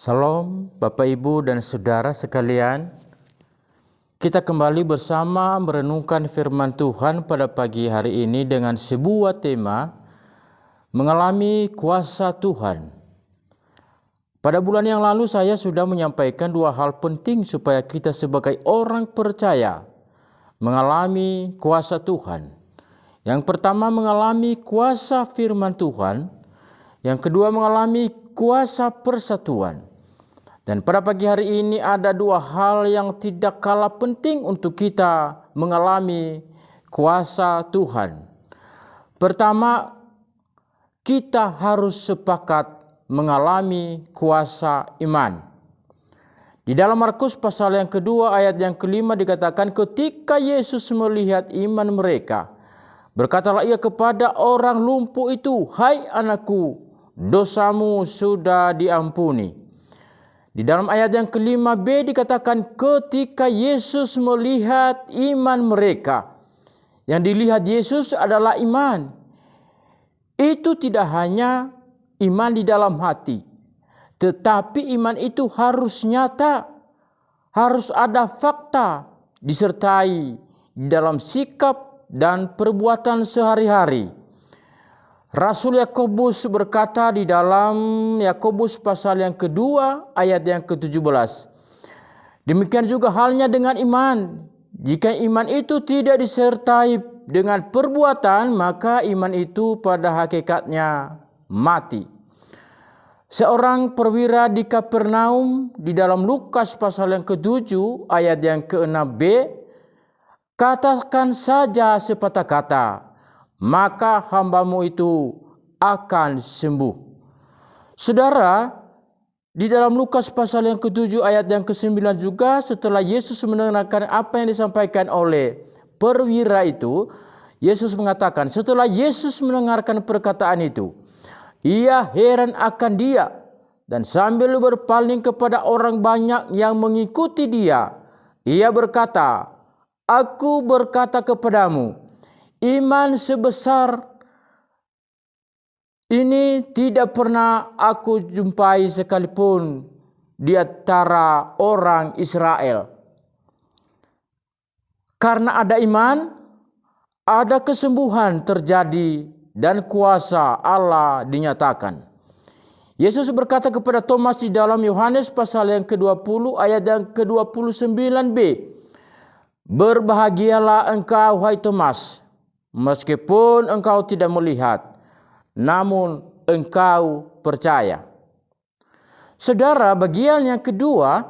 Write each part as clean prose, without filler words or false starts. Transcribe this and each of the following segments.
Salam Bapak Ibu dan Saudara sekalian. Kita kembali bersama merenungkan firman Tuhan pada pagi hari ini dengan sebuah tema, mengalami kuasa Tuhan. Pada bulan yang lalu saya sudah menyampaikan dua hal penting supaya kita sebagai orang percaya mengalami kuasa Tuhan. Yang pertama mengalami kuasa firman Tuhan. Yang kedua mengalami kuasa persatuan. Dan pada pagi hari ini ada dua hal yang tidak kalah penting untuk kita mengalami kuasa Tuhan. Pertama, kita harus sepakat mengalami kuasa iman. Di dalam Markus pasal yang kedua ayat yang kelima dikatakan, ketika Yesus melihat iman mereka, berkatalah ia kepada orang lumpuh itu, "Hai anakku, dosamu sudah diampuni." Di dalam ayat yang kelima B dikatakan ketika Yesus melihat iman mereka. Yang dilihat Yesus adalah iman. Itu tidak hanya iman di dalam hati, tetapi iman itu harus nyata, harus ada fakta disertai di dalam sikap dan perbuatan sehari-hari. Rasul Yakobus berkata di dalam Yakobus pasal yang kedua ayat yang ke-17. Demikian juga halnya dengan iman. Jika iman itu tidak disertai dengan perbuatan, maka iman itu pada hakikatnya mati. Seorang perwira di Kapernaum di dalam Lukas pasal yang ke-7 ayat yang ke-6b, katakan saja sepatah kata, maka hambamu itu akan sembuh. Saudara, di dalam Lukas pasal yang ke-7 ayat yang ke-9 juga setelah Yesus mendengarkan apa yang disampaikan oleh perwira itu, Yesus mengatakan setelah Yesus mendengarkan perkataan itu, ia heran akan dia dan sambil berpaling kepada orang banyak yang mengikuti dia, ia berkata, "Aku berkata kepadamu, iman sebesar ini tidak pernah aku jumpai sekalipun di antara orang Israel." Karena ada iman, ada kesembuhan terjadi dan kuasa Allah dinyatakan. Yesus berkata kepada Thomas di dalam Yohanes pasal yang ke-20 ayat yang ke-29b, "Berbahagialah engkau hai Thomas, meskipun engkau tidak melihat, namun engkau percaya." Saudara, bagian yang kedua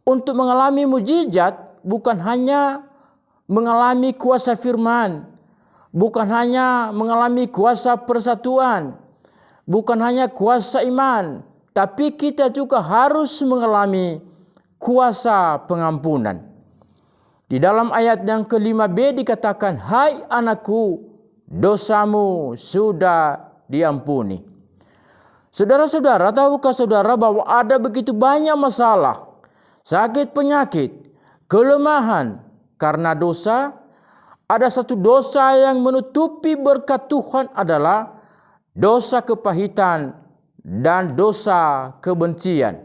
untuk mengalami mujizat bukan hanya mengalami kuasa firman, bukan hanya mengalami kuasa persatuan, bukan hanya kuasa iman, tapi kita juga harus mengalami kuasa pengampunan. Di dalam ayat yang ke-5b dikatakan, "Hai anakku, dosamu sudah diampuni." Saudara-saudara, tahukah saudara bahwa ada begitu banyak masalah, sakit penyakit, kelemahan karena dosa? Ada satu dosa yang menutupi berkat Tuhan adalah dosa kepahitan dan dosa kebencian.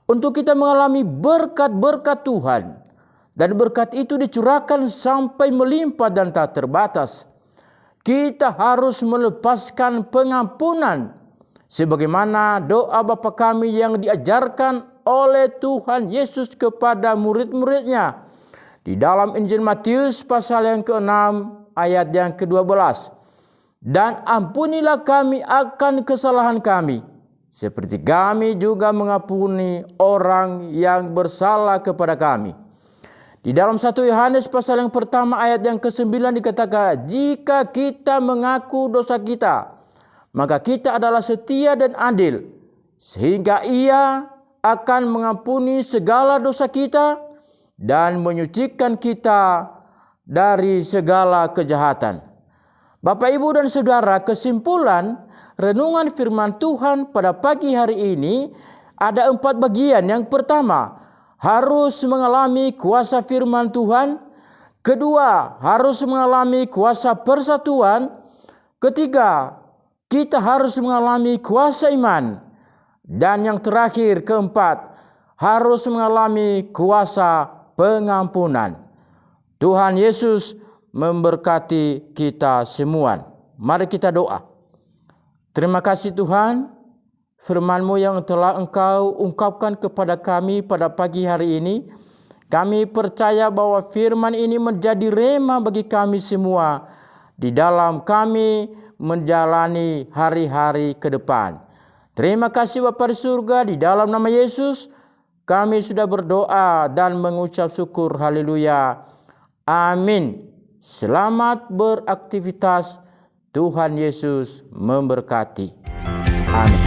Untuk kita mengalami berkat-berkat Tuhan, dan berkat itu dicurahkan sampai melimpah dan tak terbatas, kita harus melepaskan pengampunan sebagaimana doa Bapa kami yang diajarkan oleh Tuhan Yesus kepada murid-muridnya di dalam Injil Matius pasal yang ke-6 ayat yang ke-12. "Dan ampunilah kami akan kesalahan kami, seperti kami juga mengampuni orang yang bersalah kepada kami." Di dalam 1 Yohanes pasal yang pertama ayat yang ke-9 dikatakan, "Jika kita mengaku dosa kita, maka kita adalah setia dan adil, sehingga Ia akan mengampuni segala dosa kita dan menyucikan kita dari segala kejahatan." Bapak, Ibu, dan Saudara, kesimpulan renungan firman Tuhan pada pagi hari ini ada 4 bagian. Yang pertama, harus mengalami kuasa firman Tuhan. Kedua, harus mengalami kuasa persatuan. Ketiga, kita harus mengalami kuasa iman. Dan yang terakhir, keempat, harus mengalami kuasa pengampunan. Tuhan Yesus memberkati kita semua. Mari kita doa. Terima kasih Tuhan, firman-Mu yang telah Engkau ungkapkan kepada kami pada pagi hari ini. Kami percaya bahwa firman ini menjadi rema bagi kami semua di dalam kami menjalani hari-hari ke depan. Terima kasih Bapa di surga, di dalam nama Yesus kami sudah berdoa dan mengucap syukur. Haleluya. Amin. Selamat beraktivitas. Tuhan Yesus memberkati. Amin.